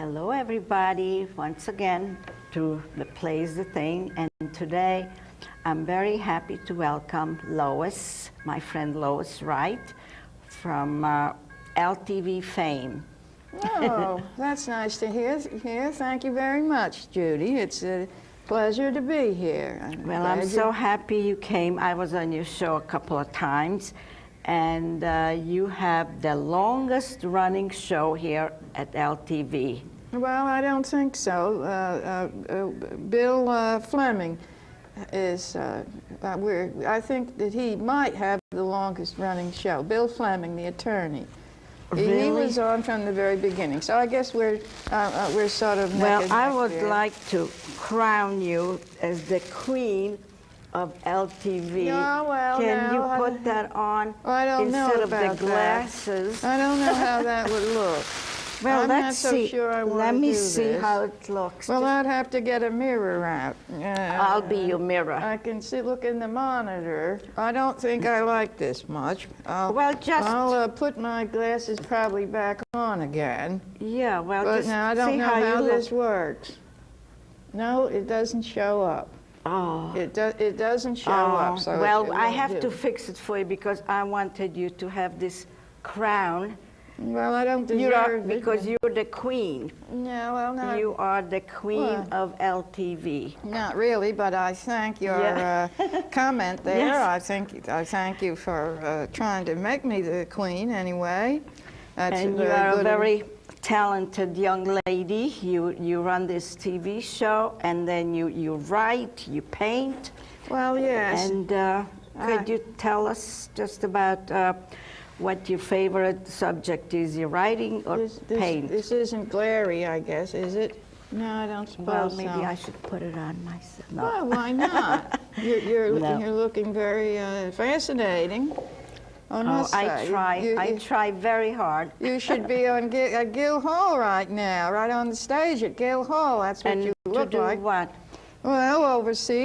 Hello, everybody, once again to the Plays the Thing. And today I'm very happy to welcome Lois, my friend Lois Wright, from LTV fame. Oh, that's nice to hear. Thank you very much, Judy. It's a pleasure to be here. Well, I'm so happy you came. I was on your show a couple of times, and you have the longest running show here at LTV. Well, I don't think so. Bill Fleming is, I think that he might have the longest running show. Bill Fleming, the attorney. Really? He was on from the very beginning. So I guess we're sort of Well, neck and I neck would here. like to crown you as the queen of LTV. Oh, well, Can now, you put that on I don't know instead of about the glasses? I don't know how that would look. Well, I'm let's not so see. sure I want Let to me do see this. how it looks. Well, I'd have to get a mirror out. I'll be your mirror. I can look in the monitor. I don't think I like this much. Well, I'll put my glasses probably back on again. Yeah, well, But just now I see don't know how how you this look. works. No, it doesn't show up. Oh. It doesn't show up. So well, it I won't have do. to fix it for you because I wanted you to have this crown. Well, I don't deserve it. Because you're the queen. No, well, no. You are the queen Well. of LTV. Not really, but I thank your comment there. Yes. I thank you for trying to make me the queen anyway. That's And you very are a good. very talented young lady. You run this TV show, and then you write, you paint. Well, yes. And could you tell us just about what your favorite subject is, your writing or paint? This isn't glary, I guess, is it? No, I don't suppose Well, maybe so. I should put it on myself. No. Well, why not? You're No. looking very fascinating. I must I say. try. You- I try very hard. You should be on at Gill Hall right now, right on the stage at Gill Hall. That's what And you to look do like. what? Well,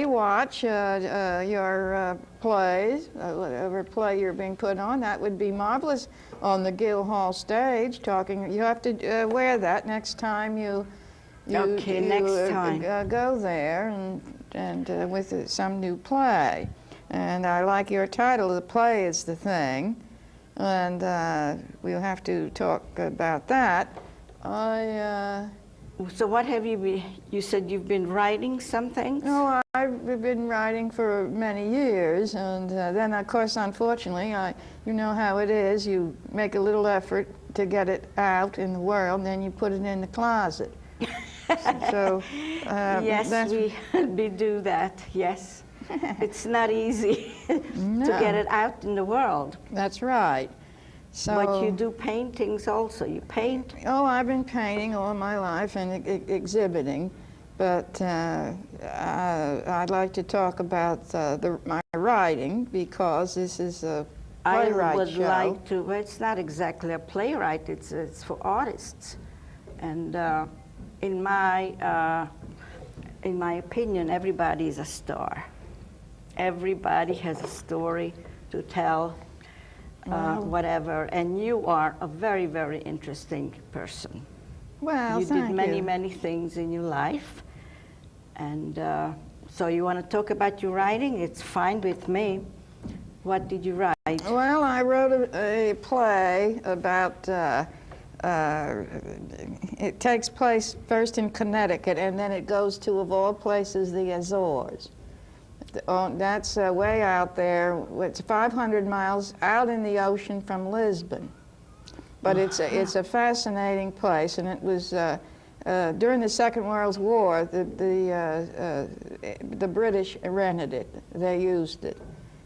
watch your plays, whatever play you're being put on. That would be marvelous on the Gill Hall stage. You have to wear that next time you Okay, next time. Go there and with some new play. And I like your title. The play is the thing, and we'll have to talk about that. So what have you been? You said you've been writing something. No, I've been writing for many years, and then, of course, unfortunately, you know how it is. You make a little effort to get it out in the world, and then you put it in the closet. So, Yes, we do that. Yes, it's not easy to get it out in the world. That's right. So, But you do paintings also. You paint. Oh, I've been painting all my life and exhibiting, but I'd like to talk about my writing because this is a playwright I would show. like to. Well, it's not exactly a playwright. It's for artists, and in my opinion, everybody is a star. Everybody has a story to tell. Whatever, and you are a very, very interesting person. Well, You thank did many, you. many things in your life, and so you want to talk about your writing? It's fine with me. What did you write? Well, I wrote a play about, it takes place first in Connecticut, and then it goes to, of all places, the Azores. That's way out there. It's 500 miles out in the ocean from Lisbon. But it's a fascinating place, and it was during the Second World War. The British rented it. They used it.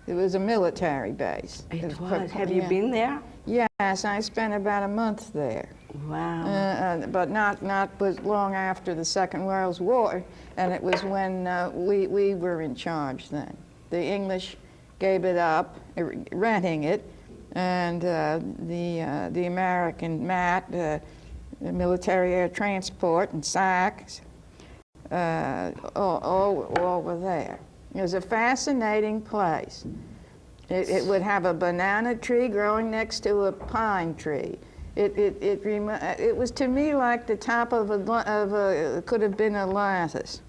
It was a military base. It was. Have you been there? Yes, I spent about a month there. Wow. But not was long after the Second World War, and it was when we were in charge then. The English gave it up, renting it, and the American MAT, the Military Air Transport, and SACs, all were there. It was a fascinating place. It would have a banana tree growing next to a pine tree. It was to me like the top of could have been Atlantis.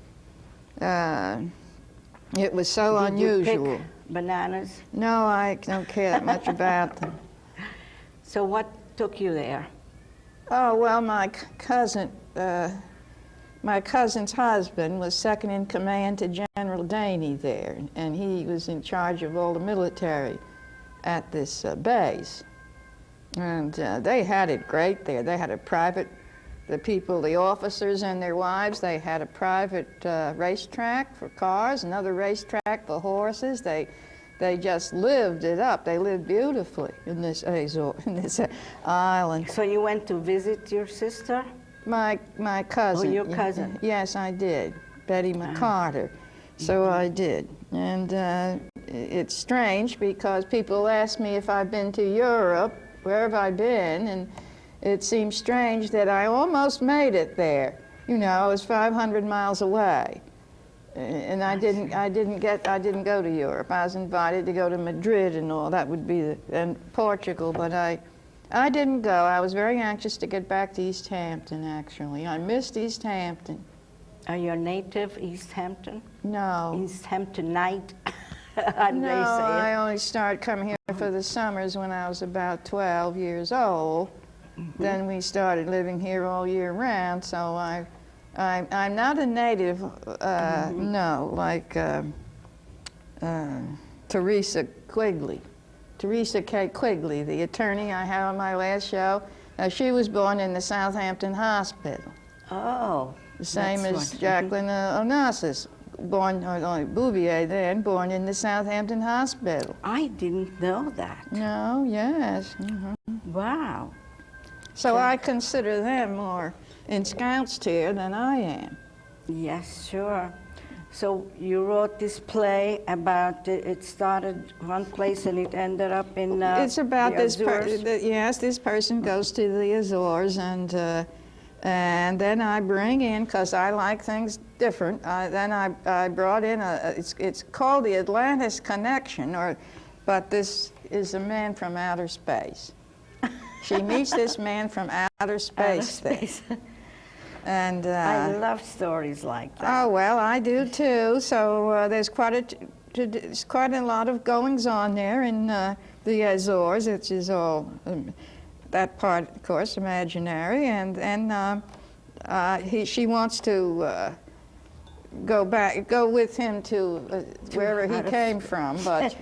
It was so unusual. Did you pick bananas? No, I don't care that much about them. So what took you there? Oh, well, my cousin's husband was second in command to General Daney there, and he was in charge of all the military at this base. And they had it great there. They had a private, the officers and their wives, they had a private racetrack for cars, another racetrack for horses. They just lived it up. They lived beautifully in this island. So you went to visit your sister? My cousin. Oh, your cousin. Yes, I did. Betty McCarter. So I did. And it's strange because people ask me if I've been to Europe, where have I been? And it seems strange that I almost made it there. You know, I was 500 miles away. And I didn't go to Europe. I was invited to go to Madrid and all. That would be and Portugal, but I didn't go. I was very anxious to get back to East Hampton, actually. I missed East Hampton. Are you a native East Hampton? No. East Hamptonite? No, I only started coming here for the summers when I was about 12 years old. Mm-hmm. Then we started living here all year round, so I'm not a native, no, like Teresa Quigley. Teresa K. Quigley, the attorney I had on my last show, she was born in the Southampton Hospital. Oh. The same as Jacqueline Onassis, born, Bouvier then, born in the Southampton Hospital. I didn't know that. No, yes. Mm-hmm. Wow. So I consider them more in Scout's tier than I am. Yes, sure. So you wrote this play about it started one place and it ended up in it's about the this Azores? Yes, this person goes to the Azores, and then I bring in, because I like things different, then I brought in it's called the Atlantis Connection, but this is a man from outer space. She meets this man from outer space there. And I love stories like that. Oh, well, I do too. So there's quite a lot of goings on there in the Azores, which is all that part, of course, imaginary. And she wants to go with him to wherever he came from, but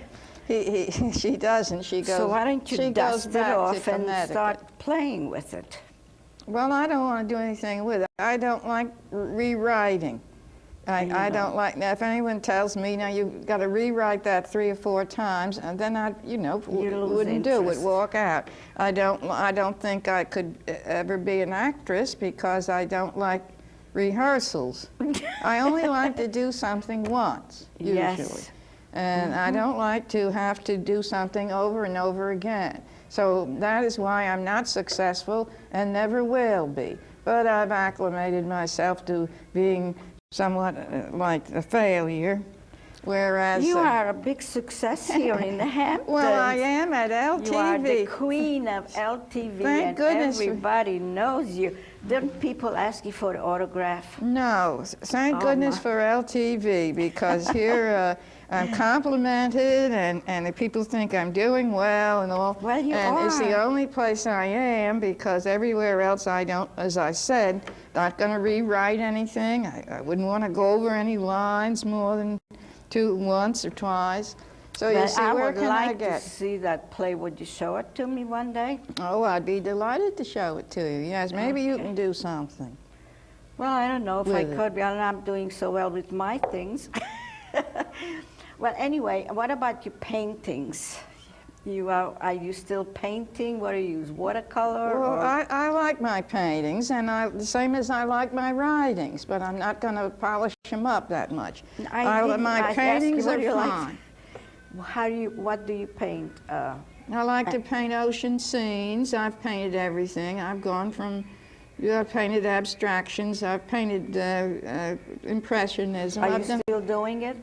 she doesn't. She goes. So why don't you dust it off and start playing with it? Well, I don't want to do anything with it. I don't like rewriting. I don't like that. If anyone tells me, now you've got to rewrite that 3 or 4 times, and then I, wouldn't do it, walk out. I don't think I could ever be an actress because I don't like rehearsals. I only like to do something once, usually. Yes. And I don't like to have to do something over and over again. So that is why I'm not successful and never will be. But I've acclimated myself to being somewhat like a failure, whereas... You are a big success here in the Hamptons. Well, I am at LTV. You are the queen of LTV, Thank goodness everybody knows you. Don't people ask you for the autograph? No, thank goodness for LTV, because here I'm complimented, and the people think I'm doing well and all. Well, you and are. It's the only place I am, because everywhere else I don't, as I said, not going to rewrite anything. I wouldn't want to go over any lines more than once or twice. So you see, where can I get? I would like to see that play. Would you show it to me one day? Oh, I'd be delighted to show it to you. Yes, maybe you can do something. Well, I don't know if I could. I'm not doing so well with my things. Well, anyway, what about your paintings? Are you still painting? What do you use, watercolor? Well, I like my paintings, and the same as I like my writings, but I'm not going to polish them up that much. My paintings are fine. What do you paint? I like to paint ocean scenes. I've painted everything. I've gone from, I've painted abstractions. I've painted impressionism. Are you still doing it?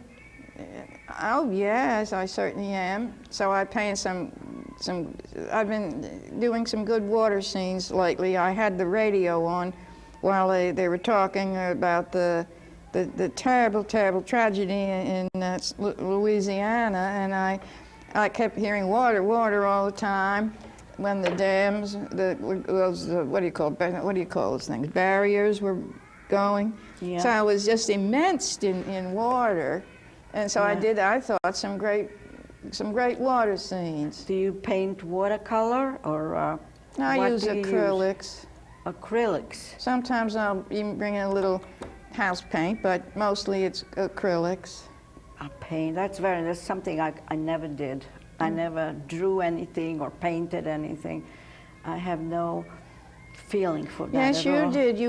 Oh, yes, I certainly am. So I painted some I've been doing some good water scenes lately. I had the radio on while they were talking about the terrible, terrible tragedy in Louisiana, and I kept hearing water, water all the time when the dams, what do you call those things? Barriers were going. Yeah. So I was just immersed in water, and so Yeah. I thought some great water scenes. Do you paint watercolor or I what use do you acrylics. Acrylics. Sometimes I'll even bring in a little house paint, but mostly it's acrylics. A paint. That's something I never did. I never drew anything or painted anything. I have no feeling for that Yes, at you all. did.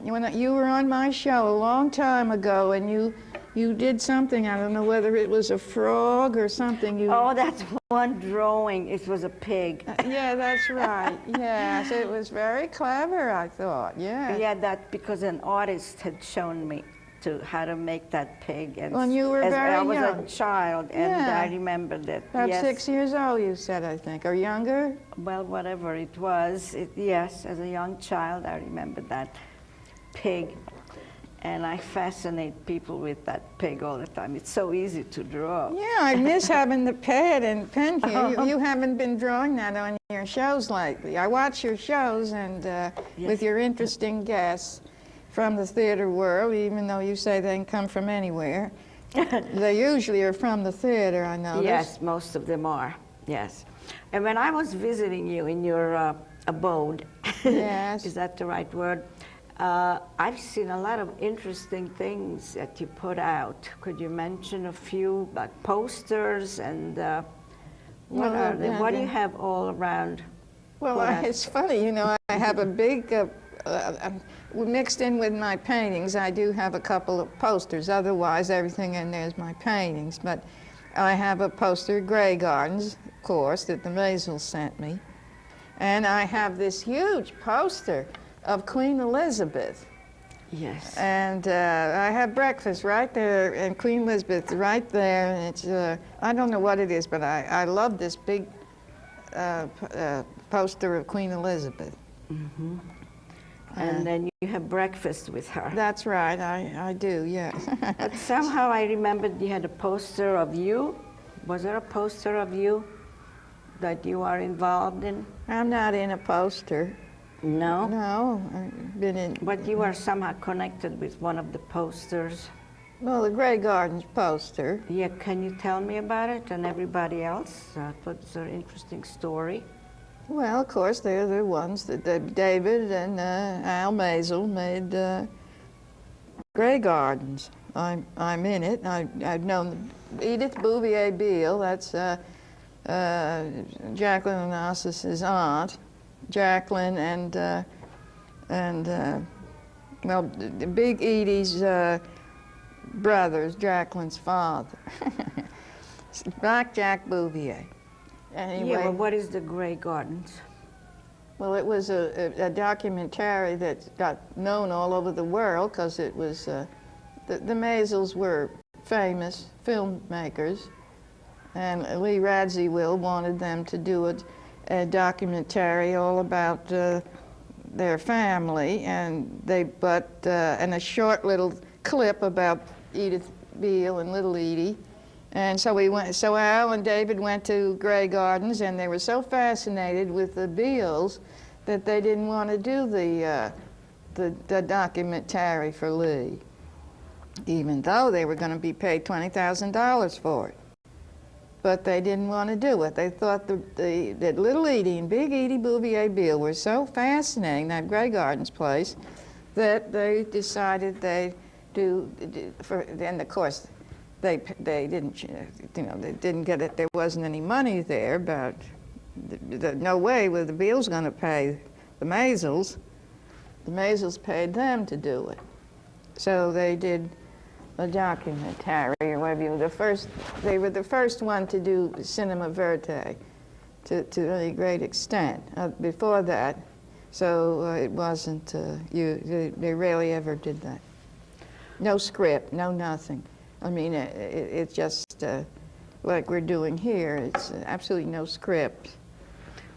When you were on my show a long time ago, and you did something. I don't know whether it was a frog or something. Oh, that's one drawing. It was a pig. Yeah, that's right. Yes, it was very clever, I thought. Yeah. Yeah, that because an artist had shown me how to make that pig. And When you were very I was young. a child, and Yeah. I remember that. About Yes. 6 years old, you said, I think, or younger. Well, whatever it was, yes, as a young child, I remember that pig. And I fascinate people with that pig all the time. It's so easy to draw. Yeah, I miss having the pad and pen here. You haven't been drawing that on your shows lately. I watch your shows, and with your interesting guests from the theater world, even though you say they can come from anywhere, they usually are from the theater, I know. Yes, most of them are, yes. And when I was visiting you in your abode, Yes. is that the right word? I've seen a lot of interesting things that you put out. Could you mention a few, like posters and what are they? What do you have all around? Well, it's funny, you know, I have a big, mixed in with my paintings, I do have a couple of posters. Otherwise, everything in there is my paintings. But I have a poster, Grey Gardens, of course, that the Maisels sent me. And I have this huge poster of Queen Elizabeth. Yes. And I have breakfast right there, and Queen Elizabeth right there. And it's, I don't know what it is, but I love this big poster of Queen Elizabeth. Mm-hmm. And then you have breakfast with her. That's right, I do, yes. But somehow I remembered you had a poster of you. Was there a poster of you that you are involved in? I'm not in a poster. No? No, I've been in, But you are somehow connected with one of the posters. well, the Grey Gardens poster. Yeah, can you tell me about it and everybody else? What's an interesting story? Well, of course, they're the ones that David and Al Maisel made Grey Gardens. I'm in it. I've known Edith Bouvier Beale, that's Jacqueline Onassis' aunt. Jacqueline and well, the Big Edie's brothers, Jacqueline's father, Black Jack Bouvier. Anyway, Yeah, but what is the Grey Gardens? well, it was a documentary that got known all over the world because it was the Maisels were famous filmmakers, and Lee Radziwill wanted them to do a documentary all about their family, and and a short little clip about Edith Beale and Little Edie. And so Al and David went to Grey Gardens, and they were so fascinated with the Beales that they didn't want to do the documentary for Lee, even though they were going to be paid $20,000 for it. But they didn't want to do it. They thought that Little Edie and Big Edie Bouvier Beale were so fascinating, that Grey Gardens place, that they decided they'd and of course, they didn't, you know, they didn't get it. There wasn't any money there, but no way were the Beales going to pay the Maisels. The Maisels paid them to do it. So they did a documentary, or whatever you, they were the first one to do cinema verite to a great extent. Before that, so it wasn't, they rarely ever did that. No script, no nothing. I mean, it's just like we're doing here. It's absolutely no script.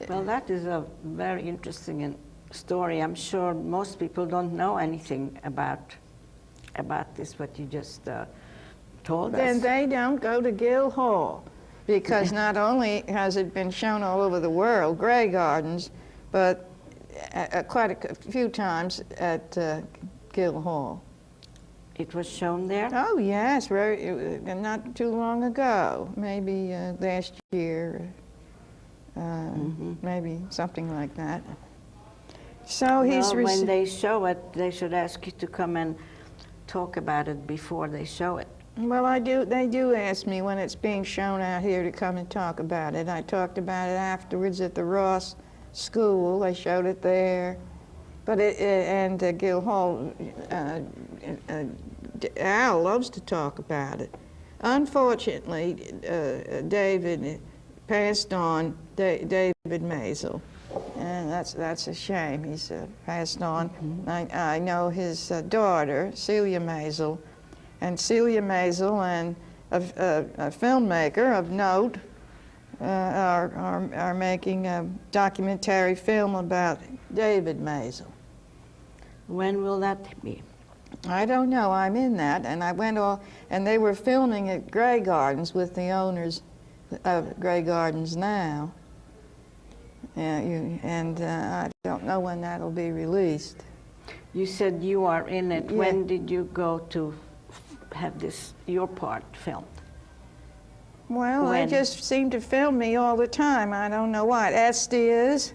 Well, that is a very interesting story. I'm sure most people don't know anything about this, what you just told Then us. they don't go to Gill Hall, because not only has it been shown all over the world, Grey Gardens, but quite a few times at Gill Hall. It was shown there? Oh yes, not too long ago, maybe last year, maybe something like that. So he's when they show it, they should ask you to come and talk about it before they show it. Well, they do ask me when it's being shown out here to come and talk about it. I talked about it afterwards at the Ross School. They showed it there. But and Gill Hall, Al loves to talk about it. Unfortunately, David passed on, David Maisel, and that's a shame. He's passed on. I know his daughter, Celia Maisel, and Celia Maisel and a filmmaker of note are making a documentary film about David Maisel. When will that be? I don't know. I'm in that, and I went off, and they were filming at Grey Gardens with the owners of Grey Gardens now. I don't know when that'll be released. You said you are in it. Yeah. When did you go to have your part filmed? Well, they just seem to film me all the time. I don't know what. Estes,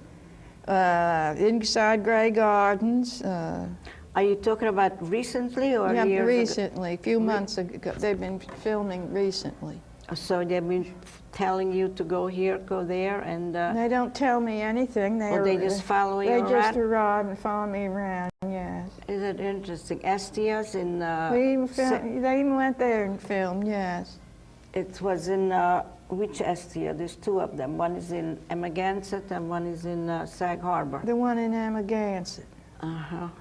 inside Grey Gardens. Are you talking about recently or Yeah, years ago? recently, a few months ago. They've been filming recently. So they've been telling you to go here, go there, and They don't tell me anything. or they just follow you They around? just arrive and follow me around, yes. Is it interesting? Estias in They even went there and filmed, yes. it was in which Estia? There's two of them. One is in Amagansett and one is in Sag Harbor. The one in Amagansett.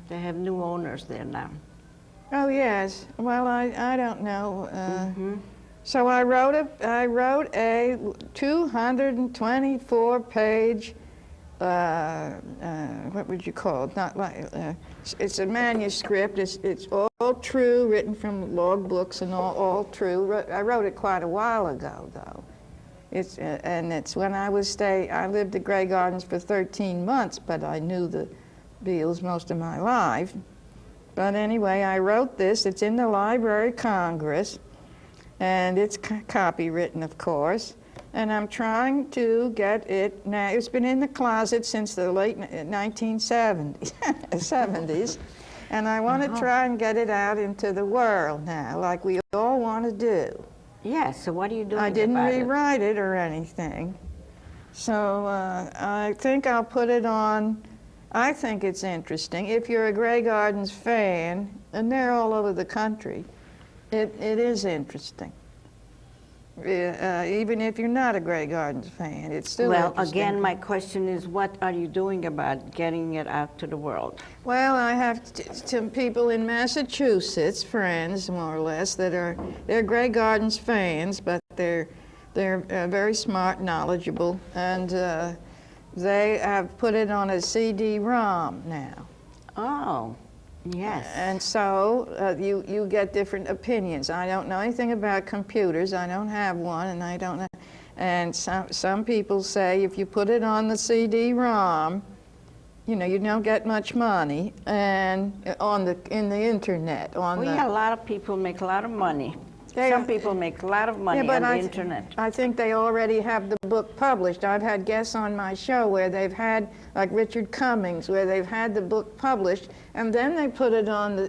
They have new owners there now. Oh, yes. Well, I don't know. So I wrote a 224-page, what would you call it? Not like it's a manuscript. It's all true, written from log books and all true. I wrote it quite a while ago, though. It's when I lived at Grey Gardens for 13 months, but I knew the Beals most of my life. But anyway, I wrote this. It's in the Library of Congress, and it's copywritten, of course. And I'm trying to get it now. It's been in the closet since the late 1970s, 70s, and I want to try and get it out into the world now, like we all want to do. Yes, so what are you doing I didn't about rewrite it or anything. So I think I'll put it on. I think it's interesting. If you're a Grey Gardens fan, and they're all over the country, it is interesting. Even if you're not a Grey Gardens fan, it's still interesting. Again, my question is, what are you doing about getting it out to the world? Well, I have some people in Massachusetts, friends more or less, they're Grey Gardens fans, but they're very smart, knowledgeable, and they have put it on a CD-ROM now. Oh, yes. And so you get different opinions. I don't know anything about computers. I don't have one, and I don't know. And some people say if you put it on the CD-ROM, you don't get much money, and in the internet. A lot of people make a lot of money. Some people make a lot of money on the internet. I think they already have the book published. I've had guests on my show where they've had, like Richard Cummings, where they've had the book published, and then they put it on the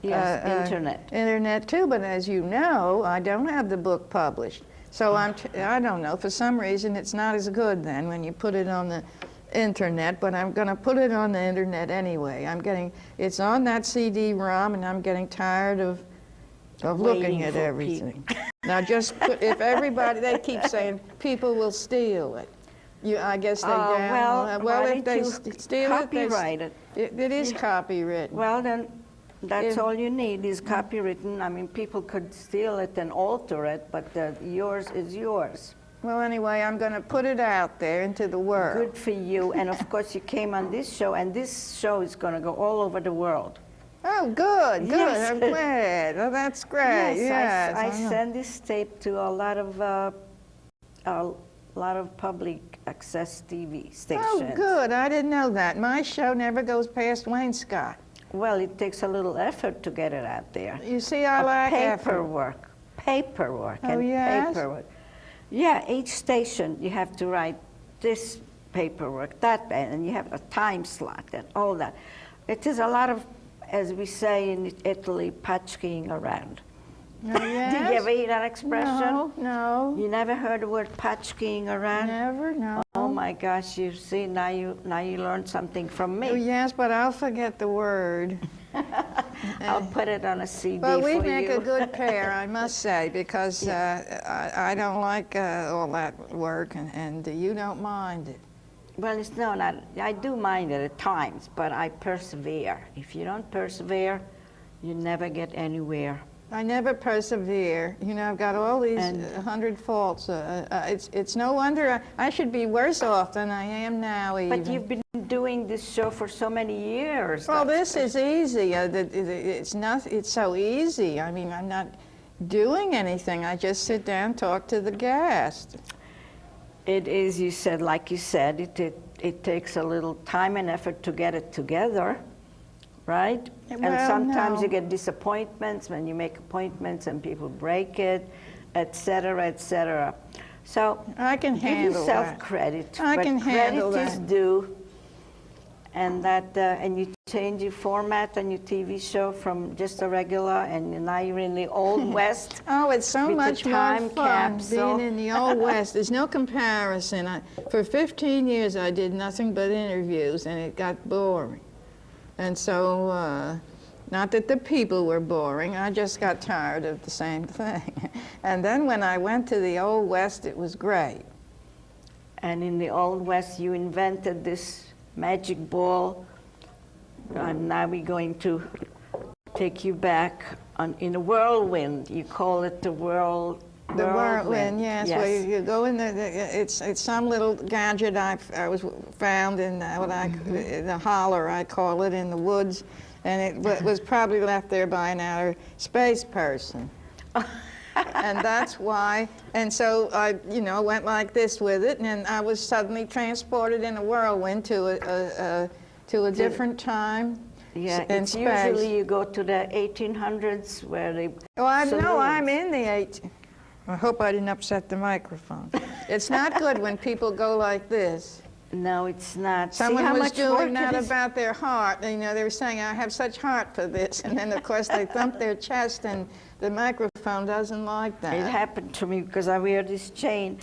internet. Internet too. But as you know, I don't have the book published. So I don't know. For some reason, it's not as good then when you put it on the internet. But I'm going to put it on the internet anyway. It's on that CD-ROM, and I'm getting tired of looking at everything. Now, if everybody, they keep saying people will steal it. I guess they if they steal copyright it, it is copywritten. Well, then that's all you need is copywritten. I mean, people could steal it and alter it, but yours is yours. Well, anyway, I'm going to put it out there into the world. Good for you. And of course, you came on this show, and this show is going to go all over the world. Oh, good, good. Yes. I'm glad. Oh, that's great. Yes, I send this tape to a lot of public access TV stations. Oh, good. I didn't know that. My show never goes past Wainscott. Well, it takes a little effort to get it out there. You see, I like paperwork. Paperwork Oh, and yes? paperwork. Yeah, each station you have to write this paperwork, that, and you have a time slot and all that. It is a lot of, as we say in Italy, patching around. Oh, yes? Did you ever hear that expression? No, no. You never heard the word patching around? Never, no. Oh my gosh, you see, now you learned something from me. Oh, yes, but I'll forget the word. I'll put it on a CD But for we you. make a good pair, I must say, because I don't like all that work, and you don't mind it. Well, it's no, not, I do mind it at times, but I persevere. If you don't persevere, you never get anywhere. I never persevere. You know, I've got all these 100 faults. It's no wonder I should be worse off than I am now, even. But you've been doing this show for so many years. Well, this is easy. It's so easy. I mean, I'm not doing anything. I just sit down, talk to the guest. It is, you said, like you said, it takes a little time and effort to get it together, right? Well, and sometimes no. you get disappointments when you make appointments and people break it, et cetera, et cetera. So I can handle give yourself that. credit. I can handle credit is that. due, and that and you change your format on your TV show from just a regular, and now you're in the Old West. Oh, it's so with much the more time fun capsule. being in the Old West. There's no comparison. For 15 years, I did nothing but interviews, and it got boring. And so, not that the people were boring, I just got tired of the same thing. And then when I went to the Old West, it was great. And in the Old West, you invented this magic ball. And now we're going to take you back in a whirlwind. You call it the whirlwind. The whirlwind, yes. Well, you go in it's some little gadget I was found in the holler, I call it, in the woods, and it was probably left there by an outer space person. And that's why. And so I, went like this with it, and I was suddenly transported in a whirlwind to a different time. Yeah, it's usually you go to the 1800s where they. Oh, I'm in the 18. I hope I didn't upset the microphone. It's not good when people go like this. No, it's not. Someone See how was much doing work that it is? about their heart. They were saying, I have such heart for this. And then, of course, they thump their chest, and the microphone doesn't like that. It happened to me because I wear this chain,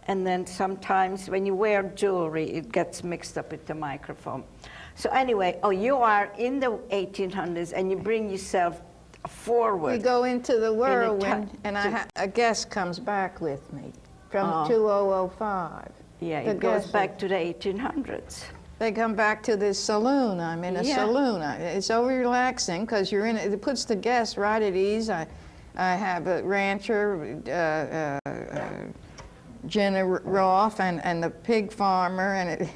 and then sometimes when you wear jewelry, it gets mixed up with the microphone. So anyway, you are in the 1800s, and you bring yourself forward. We go into the whirlwind, and a guest comes back with me from 2005. Yeah, it goes back to the 1800s. They come back to this saloon. I'm in a saloon. It's so relaxing because you're in it. It puts the guest right at ease. I have a rancher, Jenna Roth, and the pig farmer, and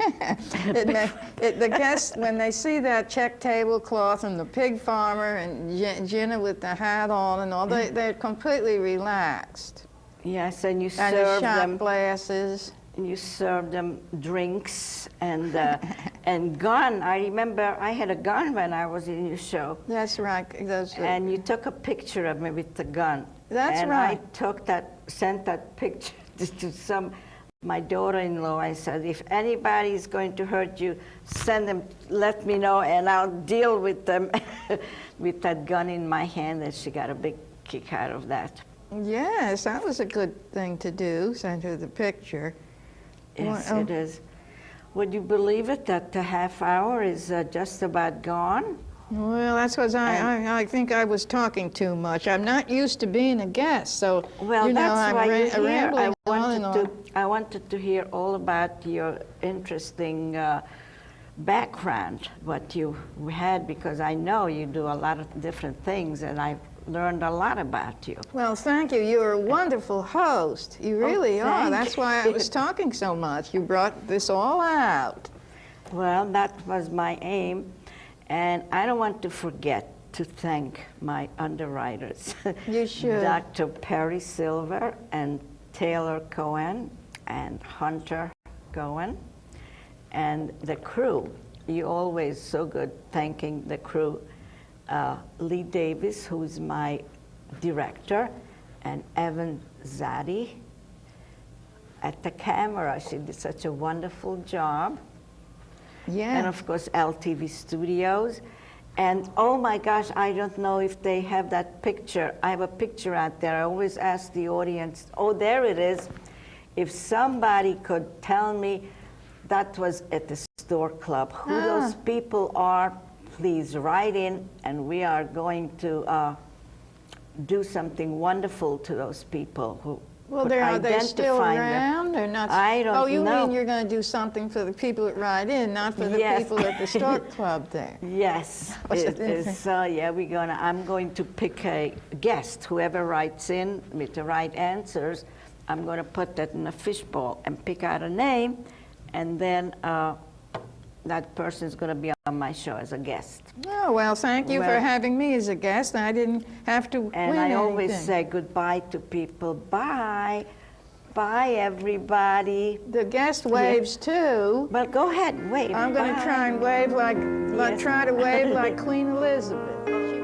the guests, when they see that check tablecloth and the pig farmer and Jenna with the hat on and all, they're completely relaxed. Yes, and you and serve shot them glasses. You serve them drinks and and gun. I remember I had a gun when I was in your show. That's right. And you took a picture of me with the gun. That's right. And I sent that picture to my daughter-in-law. I said, if anybody is going to hurt you, send them, let me know, and I'll deal with them with that gun in my hand. And she got a big kick out of that. Yes, that was a good thing to do, send her the picture. Yes, it is. Would you believe it that the half hour is just about gone? Well, that's because I think I was talking too much. I'm not used to being a guest, so well, that's why you're here. rambling I wanted to hear all about your interesting background, what you had, because I know you do a lot of different things, and I've learned a lot about you. Well, thank you. You're a wonderful host. You really are. thank That's why I was talking so much. You brought this all out. Well, that was my aim, and I don't want to forget to thank my underwriters. You should. Dr. Perry Silver and Taylor Cohen and Hunter Cohen and the crew. You're always so good thanking the crew. Lee Davis, who's my director, and Evan Zaddy at the camera. She did such a wonderful job. Yeah. And of course, LTV Studios. And oh my gosh, I don't know if they have that picture. I have a picture out there. I always ask the audience, oh, there it is. If somebody could tell me that was at the Store Club, who those people are, please write in, and we are going to do something wonderful to those people who Well, could are they still identify them. around? They're not. I don't know. Oh, you mean you're going to do something for the people that ride in, not for the Yes. people at the Store Club there? Yes, it is. Yeah, I'm going to pick a guest. Whoever writes in with the right answers, I'm going to put that in a fishbowl and pick out a name, and then that person is going to be on my show as a guest. Oh, well, thank you for Well- having me as a guest. I didn't have to And win I always anything. say goodbye to people. Bye. Bye, everybody. The guest waves too. Well, go ahead and wave. I'm going to Bye. try and wave like Yes. try to wave like Queen Elizabeth.